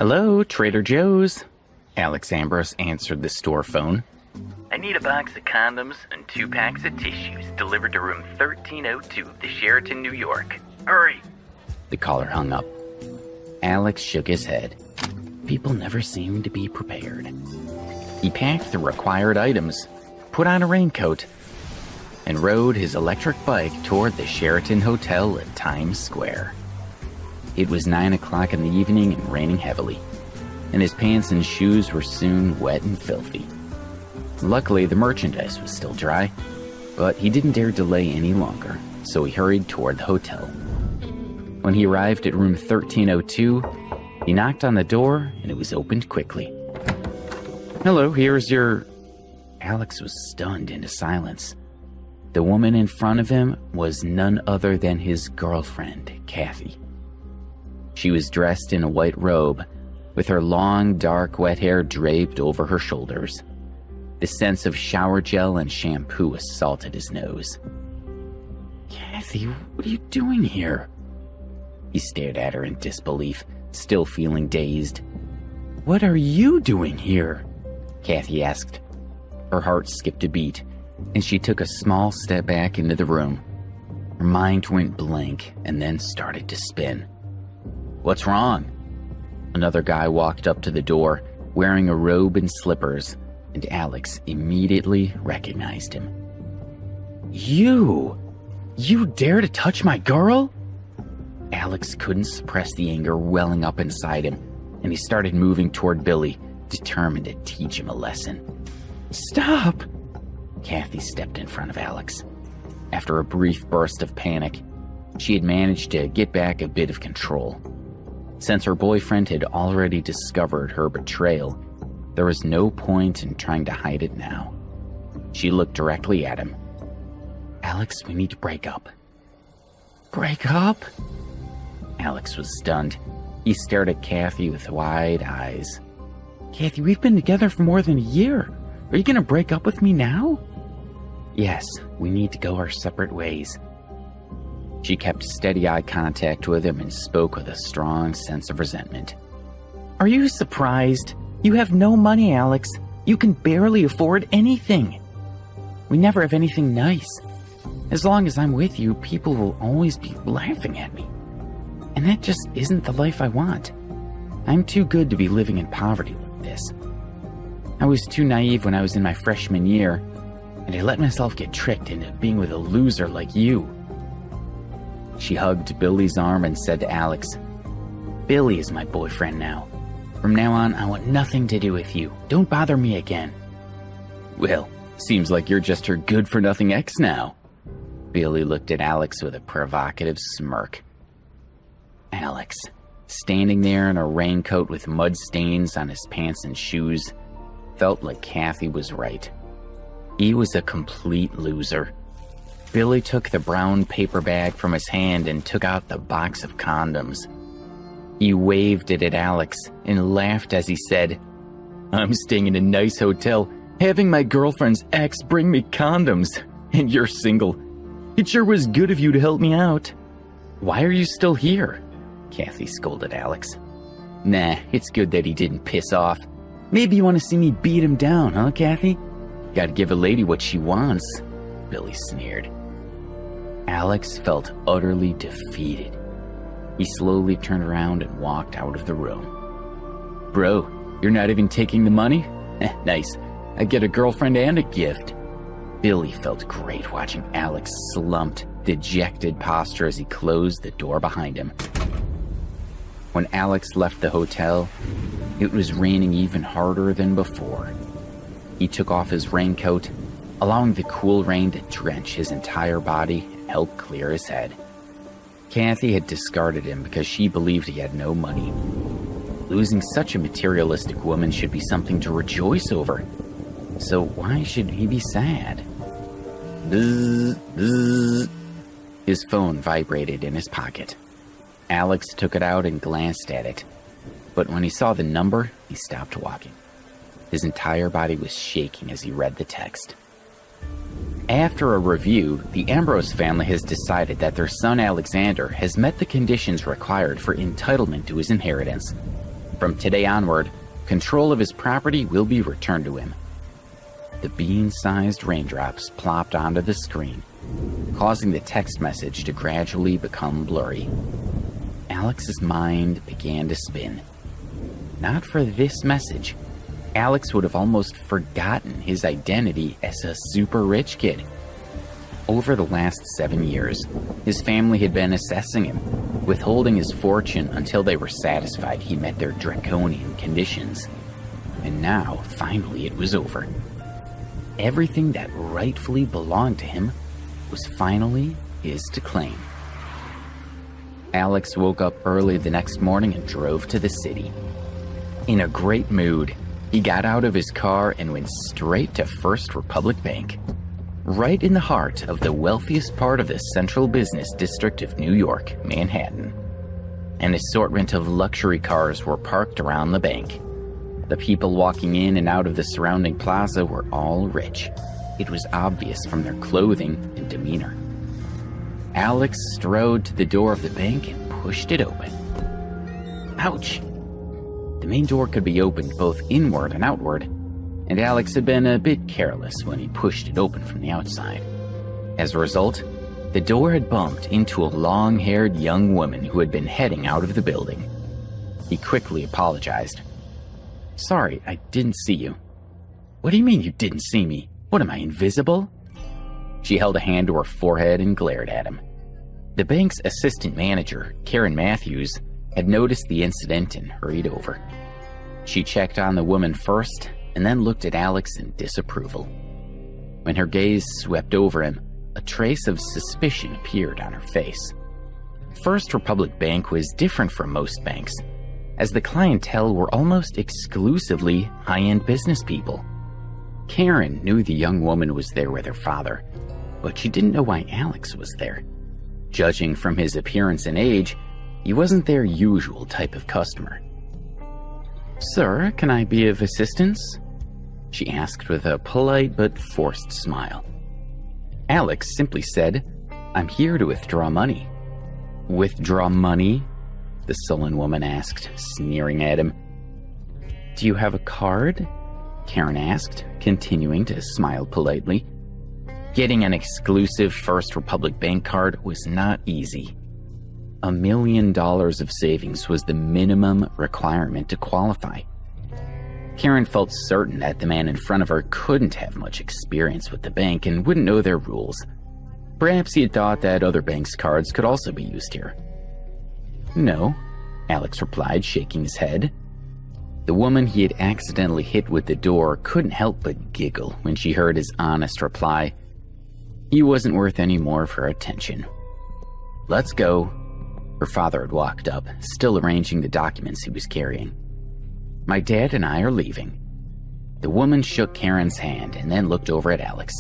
Hello, Trader Joe's. Alex Ambrose answered the store phone. I need a box of condoms and 2 packs of tissues delivered to room 1302 of the Sheraton, New York. Hurry! The caller hung up. Alex shook his head. People never seem to be prepared. He packed the required items, put on a raincoat, and rode his electric bike toward the Sheraton Hotel at Times Square. It was 9 o'clock in the evening and raining heavily, and his pants and shoes were soon wet and filthy. Luckily, the merchandise was still dry, but he didn't dare delay any longer, so he hurried toward the hotel. When he arrived at room 1302, he knocked on the door, and it was opened quickly. Hello, here's your... Alex was stunned into silence. The woman in front of him was none other than his girlfriend, Kathy. She was dressed in a white robe, with her long, dark, wet hair draped over her shoulders. The sense of shower gel and shampoo assaulted his nose. Kathy, what are you doing here? He stared at her in disbelief, still feeling dazed. What are you doing here? Kathy asked. Her heart skipped a beat, and she took a small step back into the room. Her mind went blank and then started to spin. What's wrong? Another guy walked up to the door, wearing a robe and slippers, and Alex immediately recognized him. You dare to touch my girl? Alex couldn't suppress the anger welling up inside him, and he started moving toward Billy, determined to teach him a lesson. Stop! Kathy stepped in front of Alex. After a brief burst of panic, she had managed to get back a bit of control. Since her boyfriend had already discovered her betrayal, there was no point in trying to hide it now. She looked directly at him. Alex, we need to break up. Break up? Alex was stunned. He stared at Kathy with wide eyes. Kathy, we've been together for more than a year. Are you going to break up with me now? Yes, we need to go our separate ways. She kept steady eye contact with him and spoke with a strong sense of resentment. Are you surprised? You have no money, Alex. You can barely afford anything. We never have anything nice. As long as I'm with you, people will always be laughing at me. And that just isn't the life I want. I'm too good to be living in poverty like this. I was too naive when I was in my freshman year, and I let myself get tricked into being with a loser like you. She hugged Billy's arm and said to Alex, Billy is my boyfriend now. From now on, I want nothing to do with you. Don't bother me again. Well, seems like you're just her good-for-nothing ex now. Billy looked at Alex with a provocative smirk. Alex, standing there in a raincoat with mud stains on his pants and shoes, felt like Kathy was right. He was a complete loser. Billy took the brown paper bag from his hand and took out the box of condoms. He waved it at Alex and laughed as he said, I'm staying in a nice hotel, having my girlfriend's ex bring me condoms, and you're single. It sure was good of you to help me out. Why are you still here? Kathy scolded Alex. Nah, it's good that he didn't piss off. Maybe you want to see me beat him down, huh, Kathy? Gotta give a lady what she wants, Billy sneered. Alex felt utterly defeated. He slowly turned around and walked out of the room. Bro, you're not even taking the money? Nice. I get a girlfriend and a gift. Billy felt great watching Alex slumped, dejected posture as he closed the door behind him. When Alex left the hotel, it was raining even harder than before. He took off his raincoat, allowing the cool rain to drench his entire body and help clear his head. Kathy had discarded him because she believed he had no money. Losing such a materialistic woman should be something to rejoice over. So why should he be sad? Bzz, bzz. His phone vibrated in his pocket. Alex took it out and glanced at it. But when he saw the number, he stopped walking. His entire body was shaking as he read the text. After a review, the Ambrose family has decided that their son Alexander has met the conditions required for entitlement to his inheritance. From today onward, control of his property will be returned to him. The bean-sized raindrops plopped onto the screen, causing the text message to gradually become blurry. Alex's mind began to spin. Not for this message, Alex would have almost forgotten his identity as a super rich kid. Over the last 7 years, his family had been assessing him, withholding his fortune until they were satisfied he met their draconian conditions. And now, finally, it was over. Everything that rightfully belonged to him was finally his to claim. Alex woke up early the next morning and drove to the city. In a great mood, he got out of his car and went straight to First Republic Bank, right in the heart of the wealthiest part of the central business district of New York, Manhattan. An assortment of luxury cars were parked around the bank. The people walking in and out of the surrounding plaza were all rich. It was obvious from their clothing and demeanor. Alex strode to the door of the bank and pushed it open. Ouch! The main door could be opened both inward and outward, and Alex had been a bit careless when he pushed it open from the outside. As a result, the door had bumped into a long-haired young woman who had been heading out of the building. He quickly apologized. "Sorry, I didn't see you." "What do you mean you didn't see me? What, am I invisible?" She held a hand to her forehead and glared at him. The bank's assistant manager, Karen Matthews, had noticed the incident and hurried over. She checked on the woman first and then looked at Alex in disapproval. When her gaze swept over him, a trace of suspicion appeared on her face. First Republic Bank was different from most banks, as the clientele were almost exclusively high-end business people. Karen knew the young woman was there with her father, but she didn't know why Alex was there. Judging from his appearance and age, he wasn't their usual type of customer. "Sir, can I be of assistance?" she asked with a polite but forced smile. Alex simply said, "I'm here to withdraw money." "Withdraw money?" the sullen woman asked, sneering at him. "Do you have a card?" Karen asked, continuing to smile politely. Getting an exclusive First Republic Bank card was not easy. $1 million of savings was the minimum requirement to qualify. Karen felt certain that the man in front of her couldn't have much experience with the bank and wouldn't know their rules. Perhaps he had thought that other banks' cards could also be used here. "No," Alex replied, shaking his head. The woman he had accidentally hit with the door couldn't help but giggle when she heard his honest reply. He wasn't worth any more of her attention. "Let's go." Her father had walked up, still arranging the documents he was carrying. "My dad and I are leaving." The woman shook Karen's hand and then looked over at Alex.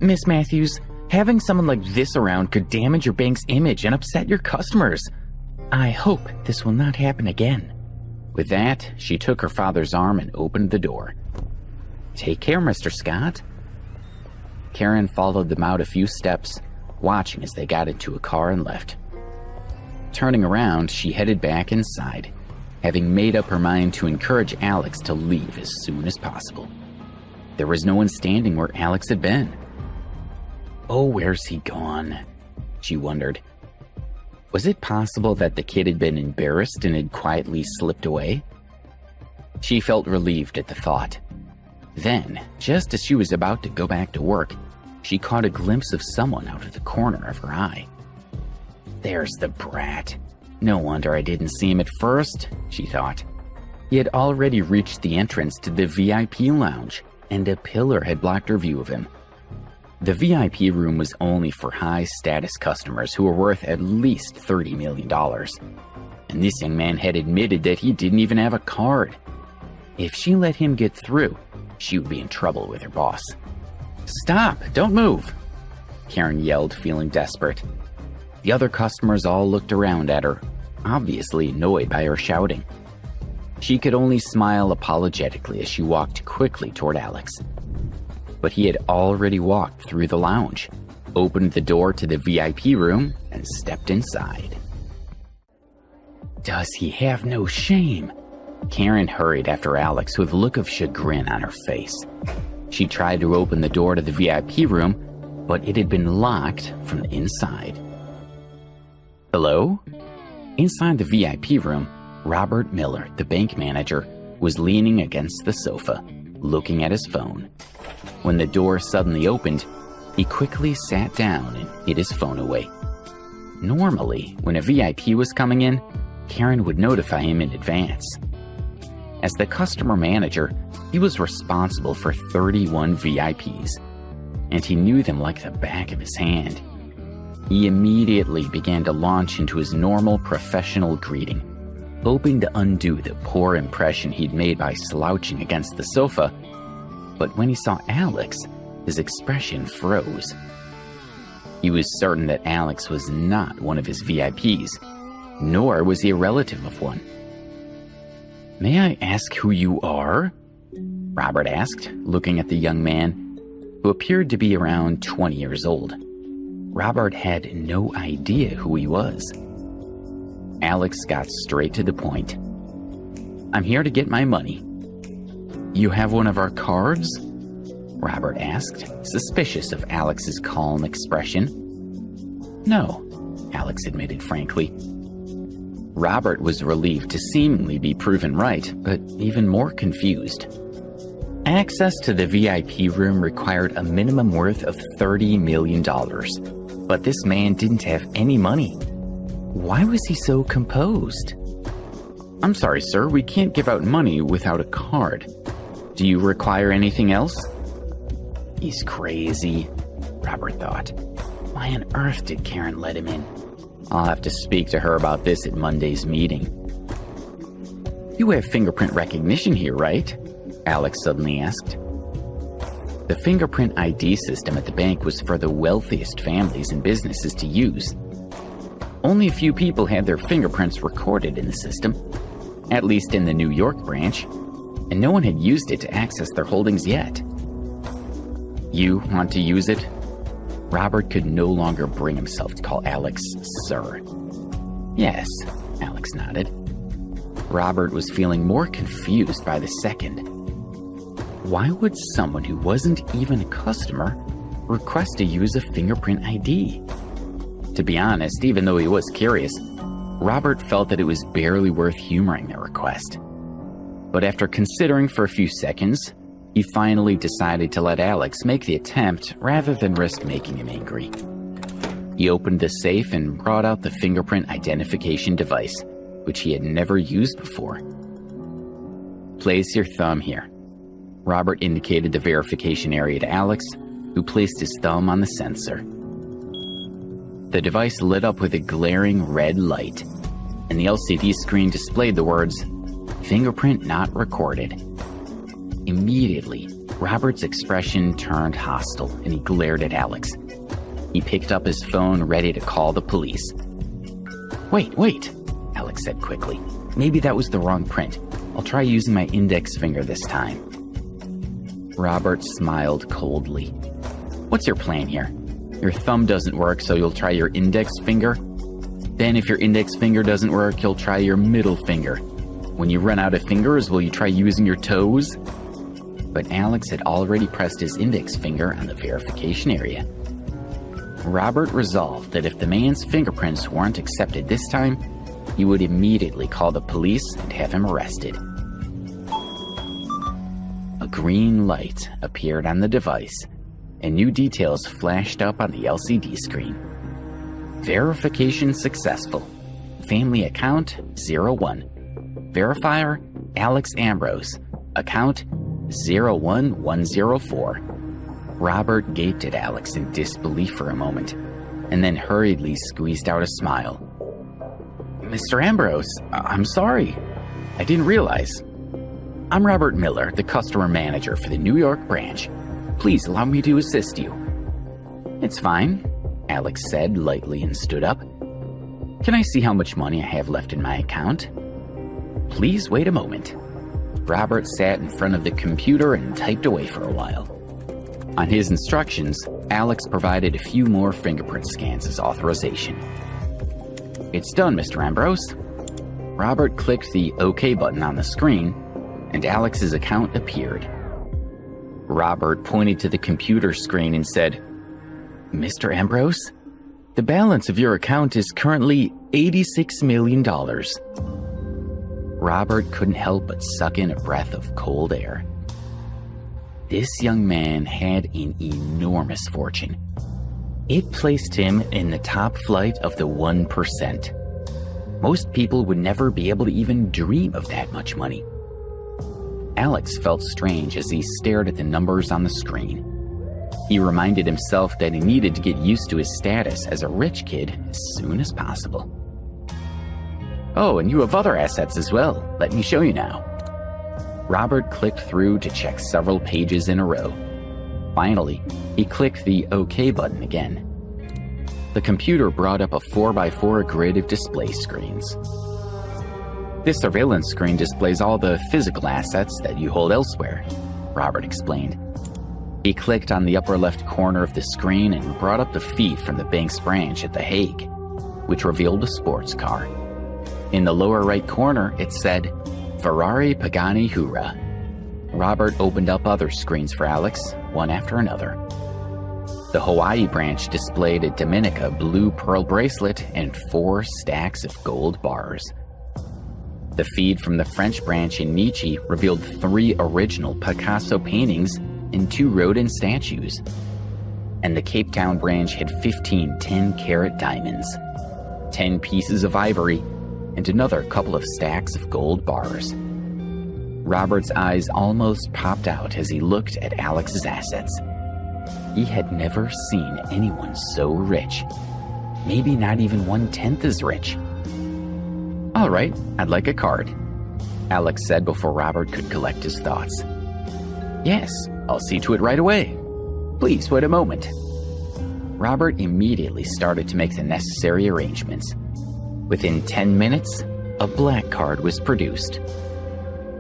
"Miss Matthews, having someone like this around could damage your bank's image and upset your customers. I hope this will not happen again." With that, she took her father's arm and opened the door. "Take care, Mr. Scott." Karen followed them out a few steps, watching as they got into a car and left. Turning around, she headed back inside, having made up her mind to encourage Alex to leave as soon as possible. There was no one standing where Alex had been. "Oh, where's he gone?" she wondered. Was it possible that the kid had been embarrassed and had quietly slipped away? She felt relieved at the thought. Then, just as she was about to go back to work, she caught a glimpse of someone out of the corner of her eye. "There's the brat. No wonder I didn't see him at first," she thought. He had already reached the entrance to the VIP lounge, and a pillar had blocked her view of him. The VIP room was only for high-status customers who were worth at least $30 million. And this young man had admitted that he didn't even have a card. If she let him get through, she would be in trouble with her boss. "Stop! Don't move!" Karen yelled, feeling desperate. The other customers all looked around at her, obviously annoyed by her shouting. She could only smile apologetically as she walked quickly toward Alex. But he had already walked through the lounge, opened the door to the VIP room, and stepped inside. "Does he have no shame?" Karen hurried after Alex with a look of chagrin on her face. She tried to open the door to the VIP room, but it had been locked from the inside. Hello? Inside the VIP room, Robert Miller, the bank manager, was leaning against the sofa, looking at his phone. When the door suddenly opened, he quickly sat down and hid his phone away. Normally, when a VIP was coming in, Karen would notify him in advance. As the customer manager, he was responsible for 31 VIPs, and he knew them like the back of his hand. He immediately began to launch into his normal professional greeting, hoping to undo the poor impression he'd made by slouching against the sofa. But when he saw Alex, his expression froze. He was certain that Alex was not one of his VIPs, nor was he a relative of one. "May I ask who you are?" Robert asked, looking at the young man, who appeared to be around 20 years old. Robert had no idea who he was. Alex got straight to the point. "I'm here to get my money." "You have one of our cards?" Robert asked, suspicious of Alex's calm expression. "No," Alex admitted frankly. Robert was relieved to seemingly be proven right, but even more confused. Access to the VIP room required a minimum worth of $30 million, but this man didn't have any money. Why was he so composed? "I'm sorry, sir, we can't give out money without a card. Do you require anything else?" He's crazy, Robert thought. Why on earth did Karen let him in? I'll have to speak to her about this at Monday's meeting. "You have fingerprint recognition here, right?" Alex suddenly asked. The fingerprint ID system at the bank was for the wealthiest families and businesses to use. Only a few people had their fingerprints recorded in the system, at least in the New York branch, and no one had used it to access their holdings yet. "You want to use it?" Robert could no longer bring himself to call Alex sir. "Yes," Alex nodded. Robert was feeling more confused by the second. Why would someone who wasn't even a customer request to use a fingerprint ID? To be honest, even though he was curious, Robert felt that it was barely worth humoring the request. But after considering for a few seconds, he finally decided to let Alex make the attempt rather than risk making him angry. He opened the safe and brought out the fingerprint identification device, which he had never used before. "Place your thumb here." Robert indicated the verification area to Alex, who placed his thumb on the sensor. The device lit up with a glaring red light, and the LCD screen displayed the words, "Fingerprint not recorded." Immediately, Robert's expression turned hostile, and he glared at Alex. He picked up his phone, ready to call the police. Wait, Alex said quickly. "Maybe that was the wrong print. I'll try using my index finger this time." Robert smiled coldly. "What's your plan here? Your thumb doesn't work, so you'll try your index finger? Then if your index finger doesn't work, you'll try your middle finger. When you run out of fingers, will you try using your toes?" But Alex had already pressed his index finger on the verification area. Robert resolved that if the man's fingerprints weren't accepted this time, he would immediately call the police and have him arrested. A green light appeared on the device, and new details flashed up on the LCD screen. Verification successful. Family account 01. Verifier Alex Ambrose. Account 01104. Robert gaped at Alex in disbelief for a moment, and then hurriedly squeezed out a smile. "Mr. Ambrose, I'm sorry. I didn't realize. I'm Robert Miller, the customer manager for the New York branch. Please allow me to assist you." "It's fine," Alex said lightly and stood up. "Can I see how much money I have left in my account?" "Please wait a moment." Robert sat in front of the computer and typed away for a while. On his instructions, Alex provided a few more fingerprint scans as authorization. "It's done, Mr. Ambrose." Robert clicked the OK button on the screen, and Alex's account appeared. Robert pointed to the computer screen and said, "Mr. Ambrose, the balance of your account is currently $86 million. Robert couldn't help but suck in a breath of cold air. This young man had an enormous fortune. It placed him in the top flight of the 1%. Most people would never be able to even dream of that much money. Alex felt strange as he stared at the numbers on the screen. He reminded himself that he needed to get used to his status as a rich kid as soon as possible. "Oh, and you have other assets as well. Let me show you now." Robert clicked through to check several pages in a row. Finally, he clicked the OK button again. The computer brought up a 4x4 grid of display screens. "This surveillance screen displays all the physical assets that you hold elsewhere," Robert explained. He clicked on the upper left corner of the screen and brought up the feed from the bank's branch at The Hague, which revealed a sports car. In the lower right corner, it said, "Ferrari Pagani Hura." Robert opened up other screens for Alex, one after another. The Hawaii branch displayed a Dominica blue pearl bracelet and 4 stacks of gold bars. The feed from the French branch in Nietzsche revealed 3 original Picasso paintings and 2 Rodin statues. And the Cape Town branch had 15 10-carat diamonds, 10 pieces of ivory, and another couple of stacks of gold bars. Robert's eyes almost popped out as he looked at Alex's assets. He had never seen anyone so rich. Maybe not even 1/10 as rich. "All right, I'd like a card," Alex said before Robert could collect his thoughts. "Yes, I'll see to it right away. Please wait a moment." Robert immediately started to make the necessary arrangements. Within 10 minutes, a black card was produced.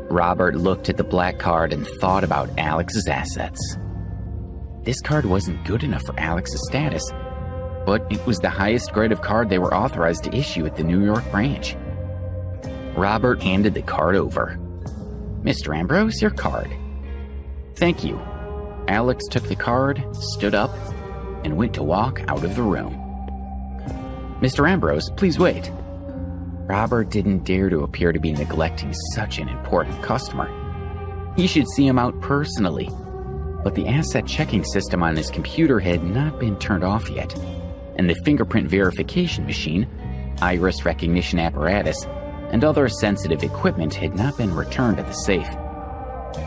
Robert looked at the black card and thought about Alex's assets. This card wasn't good enough for Alex's status, but it was the highest grade of card they were authorized to issue at the New York branch. Robert handed the card over. "Mr. Ambrose, your card." "Thank you." Alex took the card, stood up, and went to walk out of the room. "Mr. Ambrose, please wait." Robert didn't dare to appear to be neglecting such an important customer. He should see him out personally. But the asset checking system on his computer had not been turned off yet, and the fingerprint verification machine, iris recognition apparatus, and other sensitive equipment had not been returned at the safe.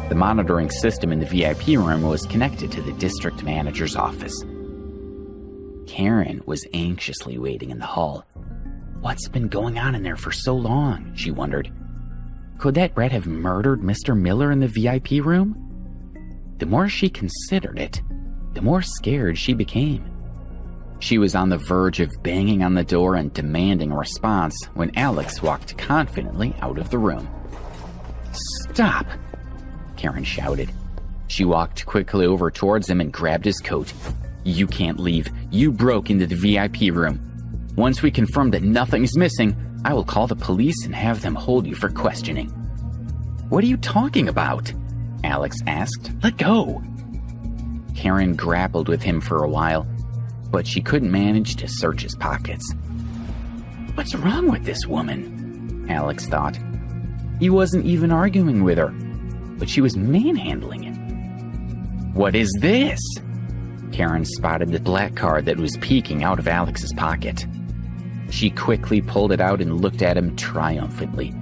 The monitoring system in the VIP room was connected to the district manager's office. Karen was anxiously waiting in the hall. What's been going on in there for so long, she wondered. Could that rat have murdered Mr. Miller in the VIP room? The more she considered it, the more scared she became. She was on the verge of banging on the door and demanding a response when Alex walked confidently out of the room. "Stop!" Karen shouted. She walked quickly over towards him and grabbed his coat. "You can't leave. You broke into the VIP room. Once we confirm that nothing's missing, I will call the police and have them hold you for questioning." "What are you talking about?" Alex asked. "Let go." Karen grappled with him for a while, but she couldn't manage to search his pockets. What's wrong with this woman? Alex thought. He wasn't even arguing with her, but she was manhandling him. What is this? Karen spotted the black card that was peeking out of Alex's pocket. She quickly pulled it out and looked at him triumphantly,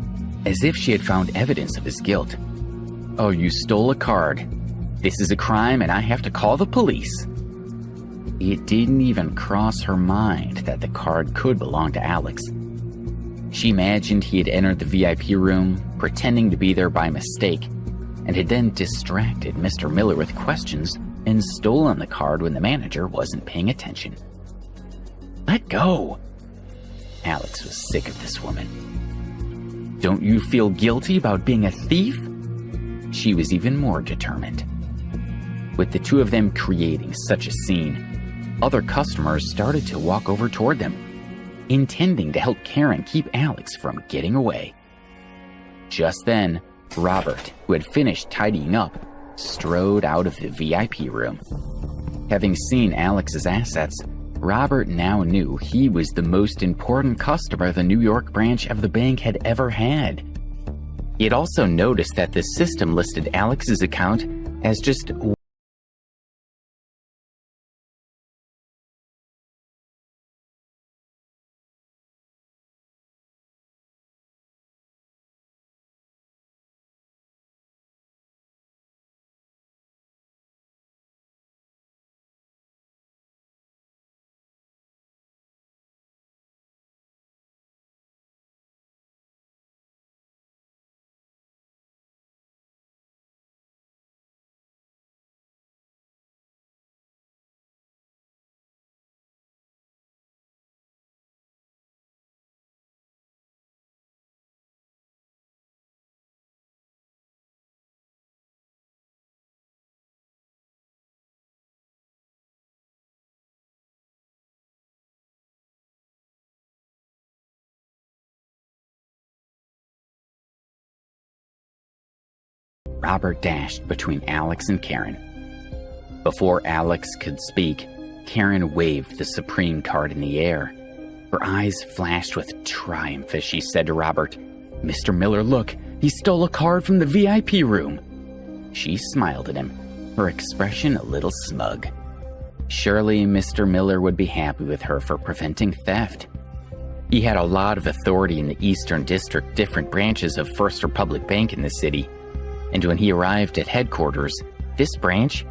as if she had found evidence of his guilt. "Oh, you stole a card. This is a crime and I have to call the police." It didn't even cross her mind that the card could belong to Alex. She imagined he had entered the VIP room, pretending to be there by mistake, and had then distracted Mr. Miller with questions and stolen the card when the manager wasn't paying attention. Let go! Alex was sick of this woman. Don't you feel guilty about being a thief? She was even more determined. With the two of them creating such a scene, other customers started to walk over toward them. intending to help Karen keep Alex from getting away. Just then, Robert, who had finished tidying up, strode out of the VIP room. Having seen Alex's assets, Robert now knew he was the most important customer the New York branch of the bank had ever had. He had also noticed that the system listed Alex's account as just Robert dashed between Alex and Karen. Before Alex could speak, Karen waved the Supreme card in the air. Her eyes flashed with triumph as she said to Robert, "Mr. Miller, look, he stole a card from the VIP room." She smiled at him, her expression a little smug. Surely Mr. Miller would be happy with her for preventing theft. He had a lot of authority in the Eastern District, different branches of First Republic Bank in the city. And when he arrived at headquarters, this branch,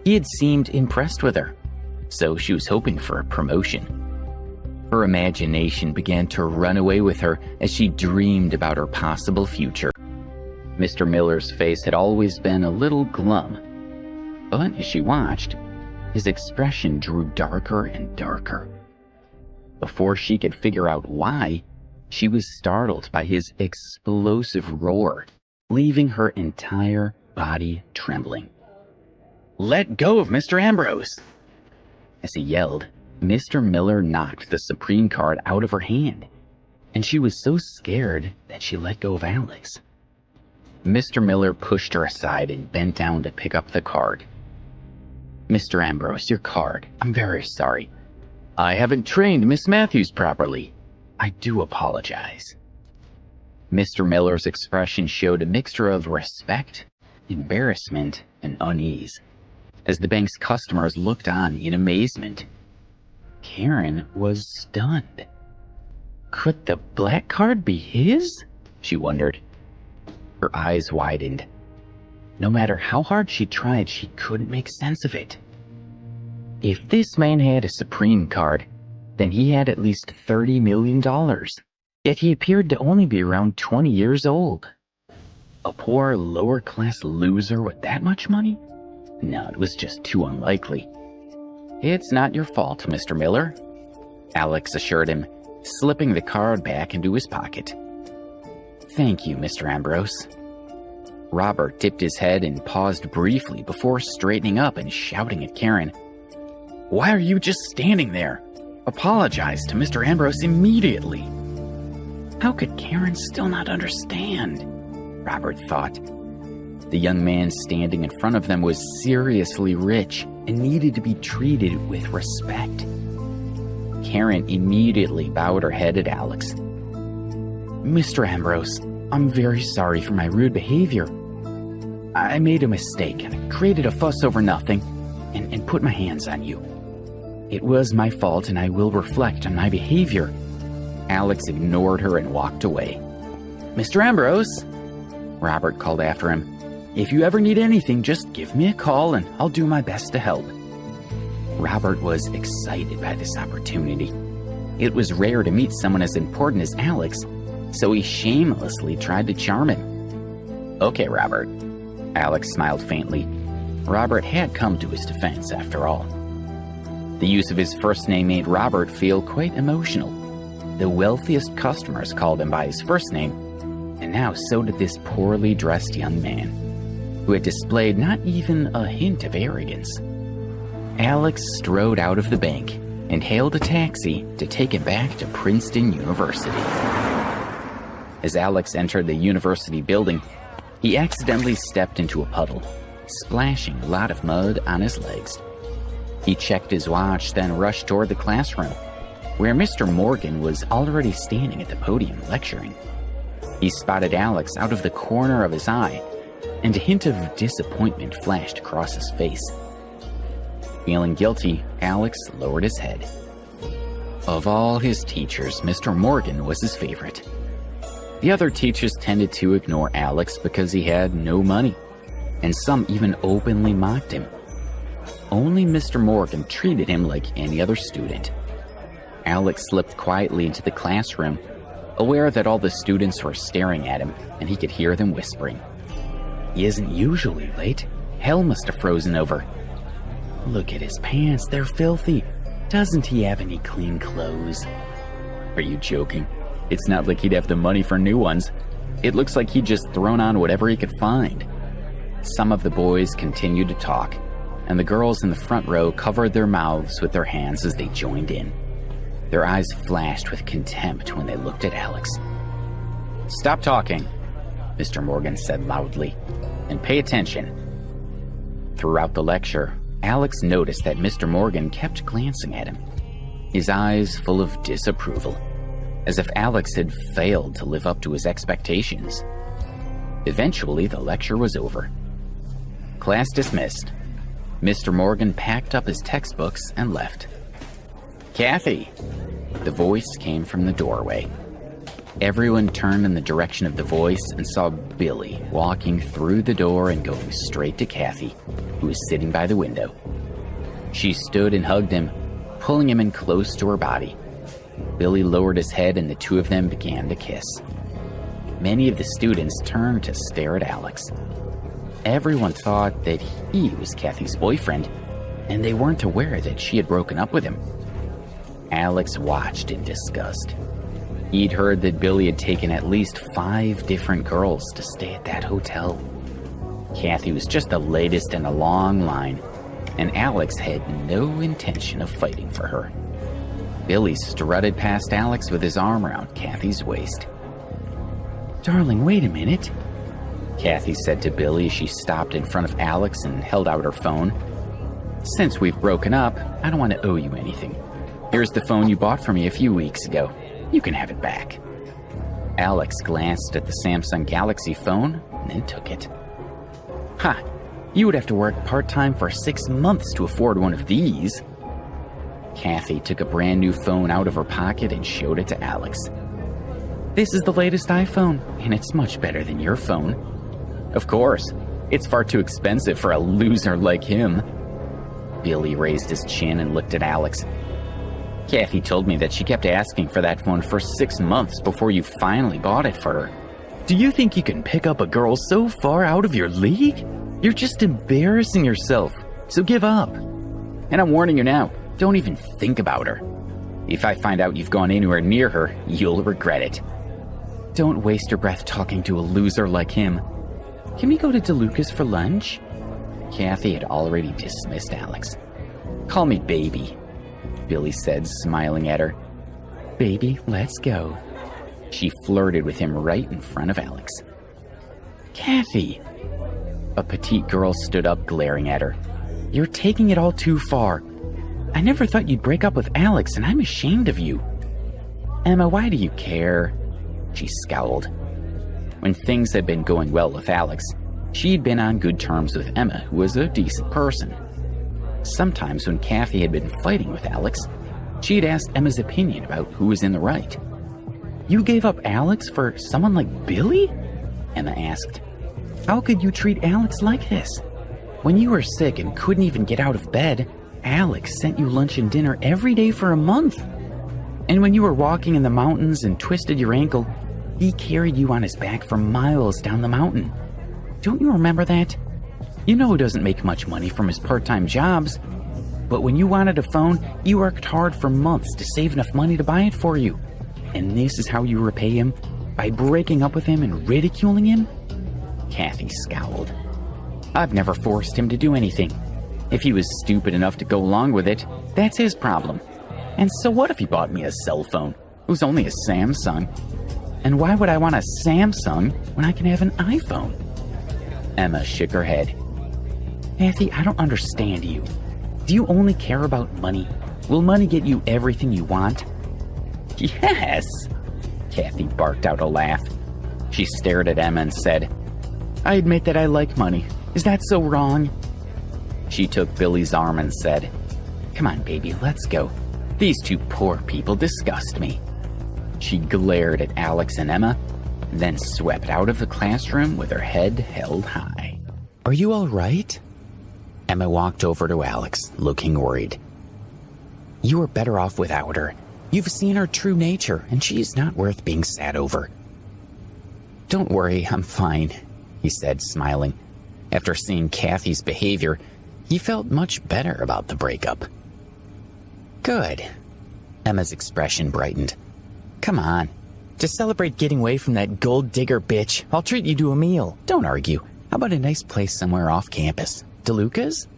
he had seemed impressed with her, so she was hoping for a promotion. Her imagination began to run away with her as she dreamed about her possible future. Mr. Miller's face had always been a little glum, but as she watched, his expression drew darker and darker. Before she could figure out why, she was startled by his explosive roar, leaving her entire body trembling. "Let go of Mr. Ambrose!" As he yelled, Mr. Miller knocked the Supreme card out of her hand, and she was so scared that she let go of Alex. Mr. Miller pushed her aside and bent down to pick up the card. "Mr. Ambrose, your card. I'm very sorry. I haven't trained Miss Matthews properly. I do apologize." Mr. Miller's expression showed a mixture of respect, embarrassment, and unease, as the bank's customers looked on in amazement. Karen was stunned. Could the black card be his? She wondered. Her eyes widened. No matter how hard she tried, she couldn't make sense of it. If this man had a Supreme card, then he had at least $30 million. Yet he appeared to only be around 20 years old. A poor, lower-class loser with that much money? No, it was just too unlikely. "It's not your fault, Mr. Miller," Alex assured him, slipping the card back into his pocket. "Thank you, Mr. Ambrose." Robert dipped his head and paused briefly before straightening up and shouting at Karen, "Why are you just standing there? Apologize to Mr. Ambrose immediately." How could Karen still not understand? Robert thought. The young man standing in front of them was seriously rich and needed to be treated with respect. Karen immediately bowed her head at Alex. "Mr. Ambrose, I'm very sorry for my rude behavior. I made a mistake and I created a fuss over nothing and put my hands on you. It was my fault and I will reflect on my behavior." Alex ignored her and walked away. "Mr. Ambrose," Robert called after him, "if you ever need anything, just give me a call and I'll do my best to help." Robert was excited by this opportunity. It was rare to meet someone as important as Alex, so he shamelessly tried to charm him. "Okay, Robert." Alex smiled faintly. Robert had come to his defense, after all. The use of his first name made Robert feel quite emotional. The wealthiest customers called him by his first name, and now so did this poorly dressed young man, who had displayed not even a hint of arrogance. Alex strode out of the bank, and hailed a taxi to take him back to Princeton University. As Alex entered the university building, he accidentally stepped into a puddle, splashing a lot of mud on his legs. He checked his watch, then rushed toward the classroom, where Mr. Morgan was already standing at the podium lecturing. He spotted Alex out of the corner of his eye, and a hint of disappointment flashed across his face. Feeling guilty, Alex lowered his head. Of all his teachers, Mr. Morgan was his favorite. The other teachers tended to ignore Alex because he had no money, and some even openly mocked him. Only Mr. Morgan treated him like any other student. Alex slipped quietly into the classroom, aware that all the students were staring at him, and he could hear them whispering. He isn't usually late. Hell must have frozen over. Look at his pants, they're filthy. Doesn't he have any clean clothes? Are you joking? It's not like he'd have the money for new ones. It looks like he'd just thrown on whatever he could find. Some of the boys continued to talk, and the girls in the front row covered their mouths with their hands as they joined in. Their eyes flashed with contempt when they looked at Alex. Stop talking, Mr. Morgan said loudly, and pay attention. Throughout the lecture, Alex noticed that Mr. Morgan kept glancing at him, his eyes full of disapproval, as if Alex had failed to live up to his expectations. Eventually, the lecture was over. Class dismissed. Mr. Morgan packed up his textbooks and left. Kathy! The voice came from the doorway. Everyone turned in the direction of the voice and saw Billy walking through the door and going straight to Kathy, who was sitting by the window. She stood and hugged him, pulling him in close to her body. Billy lowered his head and the two of them began to kiss. Many of the students turned to stare at Alex. Everyone thought that he was Kathy's boyfriend, and they weren't aware that she had broken up with him. Alex watched in disgust. He'd heard that Billy had taken at least 5 different girls to stay at that hotel. Kathy was just the latest in a long line, and Alex had no intention of fighting for her. Billy strutted past Alex with his arm around Kathy's waist. Darling, wait a minute, Kathy said to Billy as she stopped in front of Alex and held out her phone. Since we've broken up, I don't want to owe you anything. Here's the phone you bought for me a few weeks ago. You can have it back. Alex glanced at the Samsung Galaxy phone and then took it. Ha! You would have to work part-time for 6 months to afford one of these. Kathy took a brand new phone out of her pocket and showed it to Alex. This is the latest iPhone, and it's much better than your phone. Of course, it's far too expensive for a loser like him. Billy raised his chin and looked at Alex. Kathy told me that she kept asking for that phone for 6 months before you finally bought it for her. Do you think you can pick up a girl so far out of your league? You're just embarrassing yourself, so give up. And I'm warning you now, don't even think about her. If I find out you've gone anywhere near her, you'll regret it. Don't waste your breath talking to a loser like him. Can we go to DeLuca's for lunch? Kathy had already dismissed Alex. Call me baby, Billy said, smiling at her. Baby, let's go. She flirted with him right in front of Alex. Kathy! A petite girl stood up, glaring at her. You're taking it all too far. I never thought you'd break up with Alex, and I'm ashamed of you. Emma, why do you care? She scowled. When things had been going well with Alex, she'd been on good terms with Emma, who was a decent person. Sometimes when Kathy had been fighting with Alex, she'd asked Emma's opinion about who was in the right. You gave up Alex for someone like Billy? Emma asked. How could you treat Alex like this? When you were sick and couldn't even get out of bed, Alex sent you lunch and dinner every day for a month. And when you were walking in the mountains and twisted your ankle, he carried you on his back for miles down the mountain. Don't you remember that? You know he doesn't make much money from his part-time jobs. But when you wanted a phone, you worked hard for months to save enough money to buy it for you. And this is how you repay him? By breaking up with him and ridiculing him? Kathy scowled. I've never forced him to do anything. If he was stupid enough to go along with it, that's his problem. And so what if he bought me a cell phone? It was only a Samsung. And why would I want a Samsung when I can have an iPhone? Emma shook her head. Kathy, I don't understand you. Do you only care about money? Will money get you everything you want? Yes! Kathy barked out a laugh. She stared at Emma and said, I admit that I like money. Is that so wrong? She took Billy's arm and said, Come on, baby, let's go. These two poor people disgust me. She glared at Alex and Emma, then swept out of the classroom with her head held high. Are you all right? Emma walked over to Alex, looking worried. You are better off without her. You've seen her true nature, and she is not worth being sad over. Don't worry, I'm fine, he said, smiling. After seeing Kathy's behavior, he felt much better about the breakup. Good. Emma's expression brightened. Come on. To celebrate getting away from that gold digger bitch, I'll treat you to a meal. Don't argue. How about a nice place somewhere off campus? DeLuca's?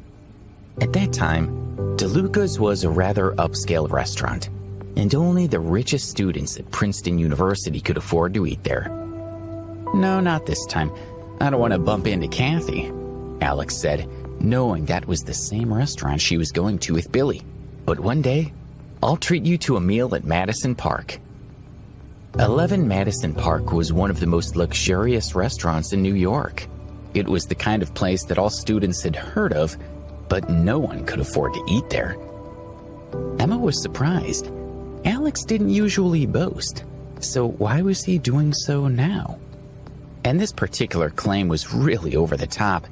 At that time, DeLuca's was a rather upscale restaurant, and only the richest students at Princeton University could afford to eat there. No, not this time. I don't want to bump into Kathy, Alex said, knowing that was the same restaurant she was going to with Billy. But one day, I'll treat you to a meal at Madison Park. 11 Madison Park was one of the most luxurious restaurants in New York. It was the kind of place that all students had heard of, but no one could afford to eat there. Emma was surprised. Alex didn't usually boast, so why was he doing so now? And this particular claim was really over the top.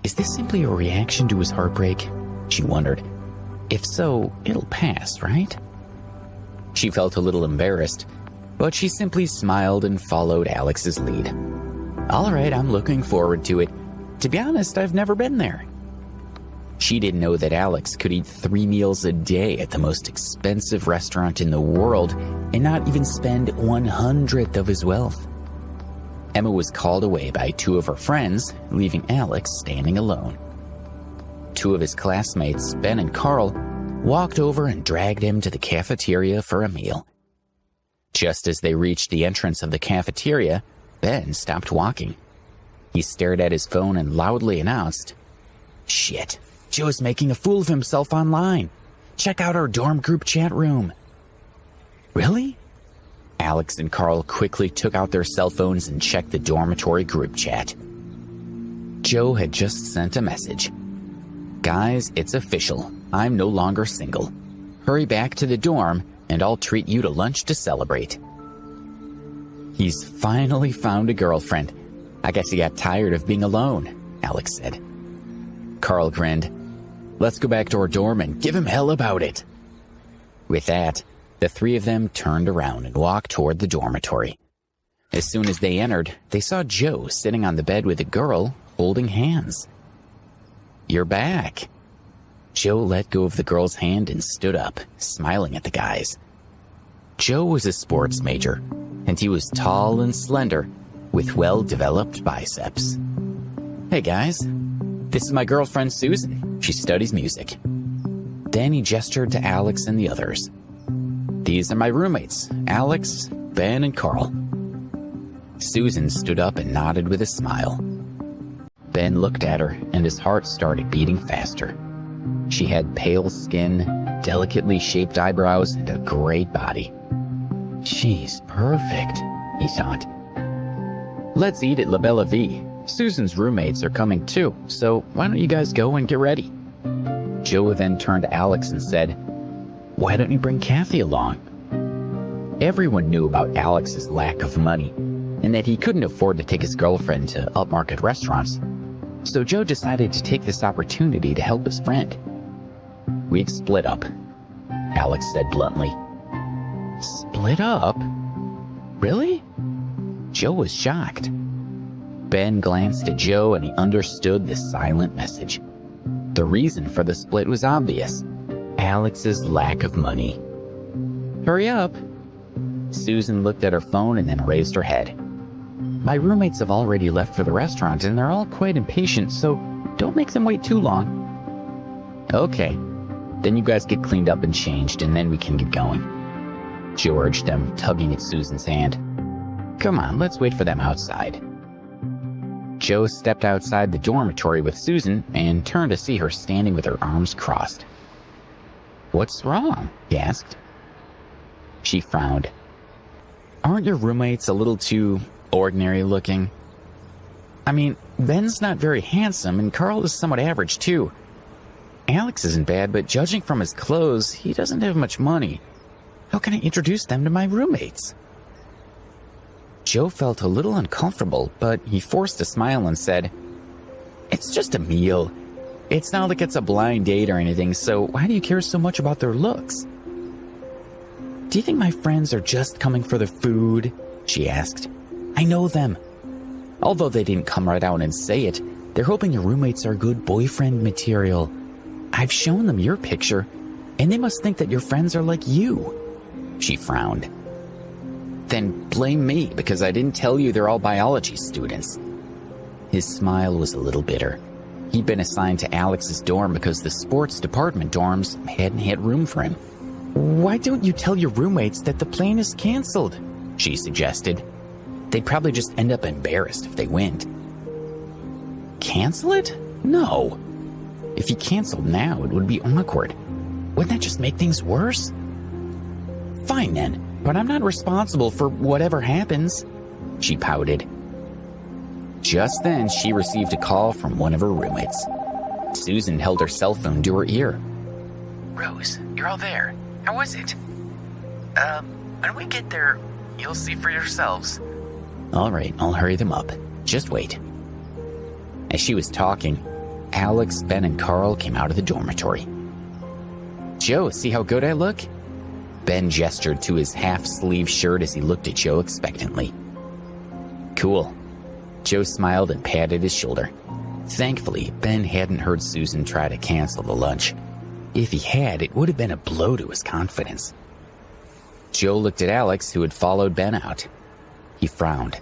Is this simply a reaction to his heartbreak? She wondered. If so, it'll pass, right? She felt a little embarrassed, but she simply smiled and followed Alex's lead. All right, I'm looking forward to it. To be honest, I've never been there. She didn't know that Alex could eat 3 meals a day at the most expensive restaurant in the world and not even spend 1/100th of his wealth. Emma was called away by 2 of her friends, leaving Alex standing alone. 2 of his classmates, Ben and Carl, walked over and dragged him to the cafeteria for a meal. Just as they reached the entrance of the cafeteria, Ben stopped walking. He stared at his phone and loudly announced, Shit, Joe's making a fool of himself online. Check out our dorm group chat room. Really? Alex and Carl quickly took out their cell phones and checked the dormitory group chat. Joe had just sent a message. Guys, it's official. I'm no longer single. Hurry back to the dorm and I'll treat you to lunch to celebrate. He's finally found a girlfriend. I guess he got tired of being alone, Alex said. Carl grinned. Let's go back to our dorm and give him hell about it. With that, the 3 of them turned around and walked toward the dormitory. As soon as they entered, they saw Joe sitting on the bed with a girl holding hands. You're back. Joe let go of the girl's hand and stood up, smiling at the guys. Joe was a sports major, and he was tall and slender, with well-developed biceps. Hey guys, this is my girlfriend Susan. She studies music. Then he gestured to Alex and the others. These are my roommates, Alex, Ben, and Carl. Susan stood up and nodded with a smile. Ben looked at her, and his heart started beating faster. She had pale skin, delicately shaped eyebrows, and a great body. She's perfect, he thought. Let's eat at La Bella Vie. Susan's roommates are coming too, so why don't you guys go and get ready? Joe then turned to Alex and said, Why don't you bring Kathy along? Everyone knew about Alex's lack of money, and that he couldn't afford to take his girlfriend to upmarket restaurants. So Joe decided to take this opportunity to help his friend. We've split up, Alex said bluntly. Split up? Really? Joe was shocked. Ben glanced at Joe and he understood the silent message. The reason for the split was obvious. Alex's lack of money. Hurry up. Susan looked at her phone and then raised her head. My roommates have already left for the restaurant and they're all quite impatient, so don't make them wait too long. Okay. Then you guys get cleaned up and changed, and then we can get going," Joe urged them, tugging at Susan's hand. "Come on, let's wait for them outside." Joe stepped outside the dormitory with Susan and turned to see her standing with her arms crossed. "What's wrong?" he asked. She frowned. "Aren't your roommates a little too ordinary looking? I mean, Ben's not very handsome and Carl is somewhat average too. Alex isn't bad, but judging from his clothes, he doesn't have much money. How can I introduce them to my roommates?" Joe felt a little uncomfortable, but he forced a smile and said, "It's just a meal. It's not like it's a blind date or anything, so why do you care so much about their looks?" "Do you think my friends are just coming for the food?" she asked. "I know them. Although they didn't come right out and say it, they're hoping your roommates are good boyfriend material. I've shown them your picture, and they must think that your friends are like you." She frowned. "Then blame me because I didn't tell you they're all biology students." His smile was a little bitter. He'd been assigned to Alex's dorm because the sports department dorms hadn't had room for him. "Why don't you tell your roommates that the plane is canceled?" she suggested. "They'd probably just end up embarrassed if they went." "Cancel it? No. If he canceled now, it would be awkward. Wouldn't that just make things worse?" "Fine then, but I'm not responsible for whatever happens," she pouted. Just then, she received a call from one of her roommates. Susan held her cell phone to her ear. "Rose, you're all there. How was it?" When we get there, you'll see for yourselves." "All right, I'll hurry them up. Just wait." As she was talking, Alex, Ben, and Carl came out of the dormitory. "Joe, see how good I look?" Ben gestured to his half-sleeve shirt as he looked at Joe expectantly. "Cool." Joe smiled and patted his shoulder. Thankfully, Ben hadn't heard Susan try to cancel the lunch. If he had, it would have been a blow to his confidence. Joe looked at Alex, who had followed Ben out. He frowned.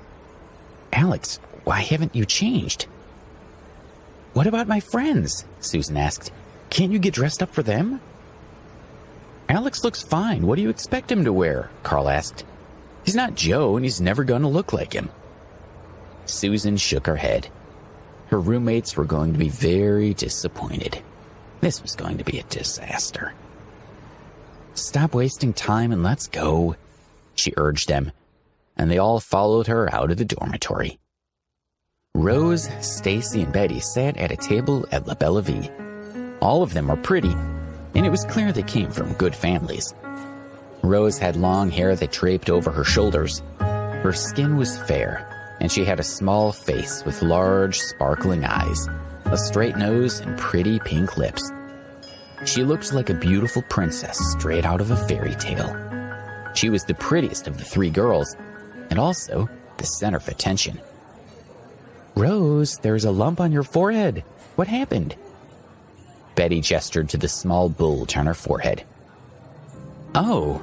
"Alex, why haven't you changed?" "What about my friends?" Susan asked. "Can't you get dressed up for them?" "Alex looks fine. What do you expect him to wear?" Carl asked. "He's not Joe, and he's never going to look like him." Susan shook her head. Her roommates were going to be very disappointed. This was going to be a disaster. "Stop wasting time and let's go," she urged them, and they all followed her out of the dormitory. Rose, Stacy, and Betty sat at a table at La Belle Vie. All of them were pretty, and it was clear they came from good families. Rose had long hair that draped over her shoulders. Her skin was fair, and she had a small face with large, sparkling eyes, a straight nose, and pretty pink lips. She looked like a beautiful princess straight out of a fairy tale. She was the prettiest of the three girls, and also the center of attention. "Rose, there's a lump on your forehead. What happened?" Betty gestured to the small bulge on her forehead. "Oh."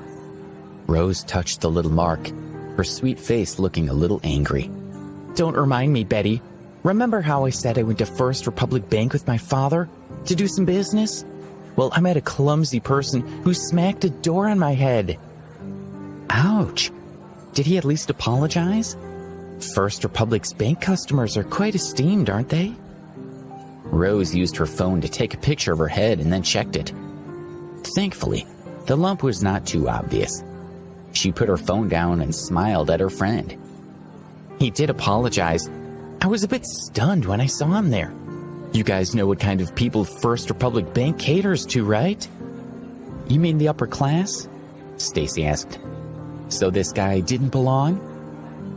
Rose touched the little mark, her sweet face looking a little angry. "Don't remind me, Betty. Remember how I said I went to First Republic Bank with my father to do some business? Well, I met a clumsy person who smacked a door on my head." "Ouch. Did he at least apologize? First Republic's bank customers are quite esteemed, aren't they?" Rose used her phone to take a picture of her head and then checked it. Thankfully, the lump was not too obvious. She put her phone down and smiled at her friend. "He did apologize. I was a bit stunned when I saw him there. You guys know what kind of people First Republic Bank caters to, right?" "You mean the upper class?" Stacy asked. "So this guy didn't belong?"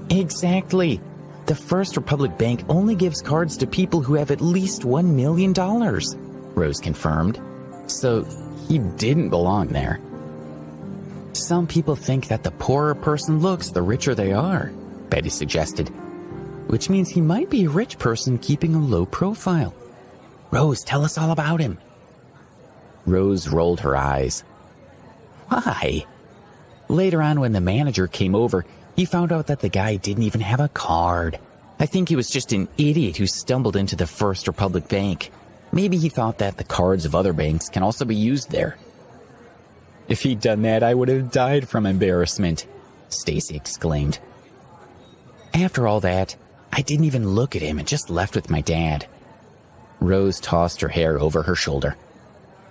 "Exactly. The First Republic Bank only gives cards to people who have at least $1 million, Rose confirmed. "So he didn't belong there." "Some people think that the poorer a person looks, the richer they are," Betty suggested. "Which means he might be a rich person keeping a low profile. Rose, tell us all about him." Rose rolled her eyes. "Why?" "Later on, when the manager came over, he found out that the guy didn't even have a card. I think he was just an idiot who stumbled into the First Republic Bank. Maybe he thought that the cards of other banks can also be used there. If he'd done that, I would have died from embarrassment, Stacy exclaimed. After all that, I didn't even look at him and just left with my dad. Rose tossed her hair over her shoulder.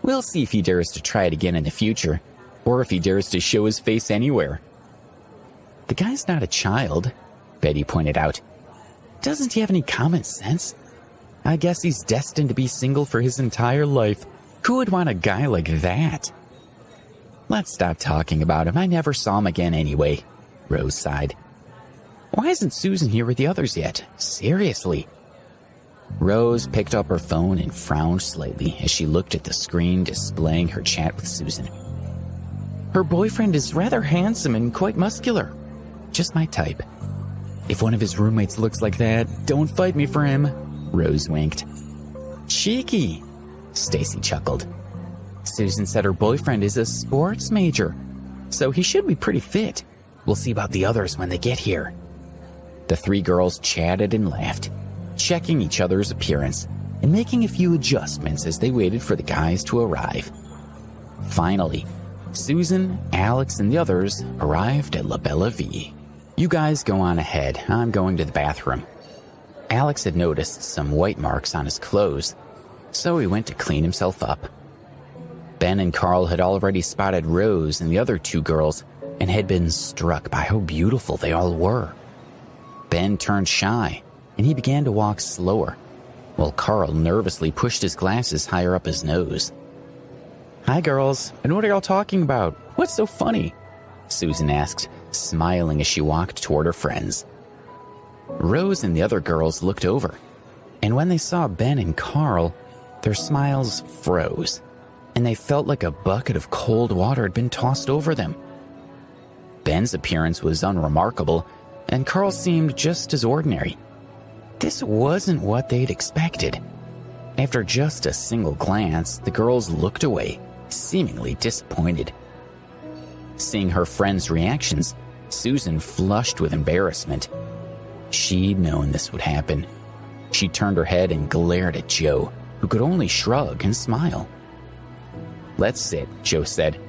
We'll see if he dares to try it again in the future, or if he dares to show his face anywhere. The guy's not a child, Betty pointed out. Doesn't he have any common sense? I guess he's destined to be single for his entire life. Who would want a guy like that? Let's stop talking about him. I never saw him again anyway, Rose sighed. Why isn't Susan here with the others yet? Seriously. Rose picked up her phone and frowned slightly as she looked at the screen displaying her chat with Susan. Her boyfriend is rather handsome and quite muscular. Just my type. If one of his roommates looks like that, don't fight me for him, Rose winked. Cheeky, Stacy chuckled. Susan said her boyfriend is a sports major, so he should be pretty fit. We'll see about the others when they get here. The three girls chatted and laughed, checking each other's appearance and making a few adjustments as they waited for the guys to arrive. Finally, Susan, Alex, and the others arrived at La Bella Vie. You guys go on ahead. I'm going to the bathroom. Alex had noticed some white marks on his clothes, so he went to clean himself up. Ben and Carl had already spotted Rose and the other two girls and had been struck by how beautiful they all were. Ben turned shy, and he began to walk slower, while Carl nervously pushed his glasses higher up his nose. Hi, girls, and what are y'all talking about? What's so funny? Susan asked, smiling as she walked toward her friends. Rose and the other girls looked over, and when they saw Ben and Carl, their smiles froze, and they felt like a bucket of cold water had been tossed over them. Ben's appearance was unremarkable, and Carl seemed just as ordinary. This wasn't what they'd expected. After just a single glance, the girls looked away, seemingly disappointed. Seeing her friends' reactions, Susan flushed with embarrassment. She'd known this would happen. She turned her head and glared at Joe, who could only shrug and smile. Let's sit, Joe said.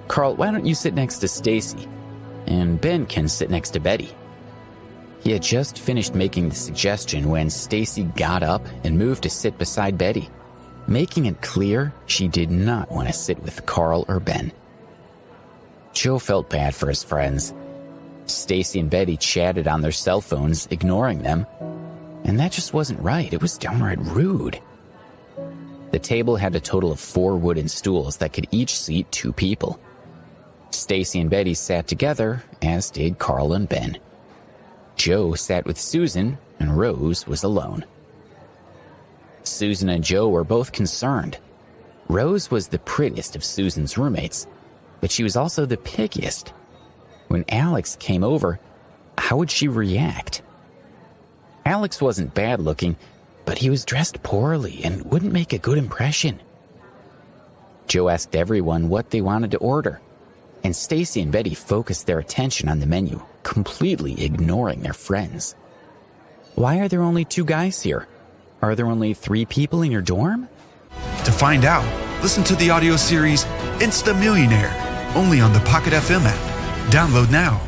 Carl, why don't you sit next to Stacy? And Ben can sit next to Betty. He had just finished making the suggestion when Stacy got up and moved to sit beside Betty, making it clear she did not want to sit with Carl or Ben. Joe felt bad for his friends. Stacy and Betty chatted on their cell phones, ignoring them, and that just wasn't right. It was downright rude. The table had a total of 4 wooden stools that could each seat 2 people. Stacy and Betty sat together, as did Carl and Ben. Joe sat with Susan, and Rose was alone. Susan and Joe were both concerned. Rose was the prettiest of Susan's roommates, but she was also the pickiest. When Alex came over, how would she react? Alex wasn't bad looking, but he was dressed poorly and wouldn't make a good impression. Joe asked everyone what they wanted to order, and Stacy and Betty focused their attention on the menu, completely ignoring their friends. Why are there only 2 guys here? Are there only 3 people in your dorm? To find out, listen to the audio series Insta Millionaire, only on the Pocket FM app. Download now.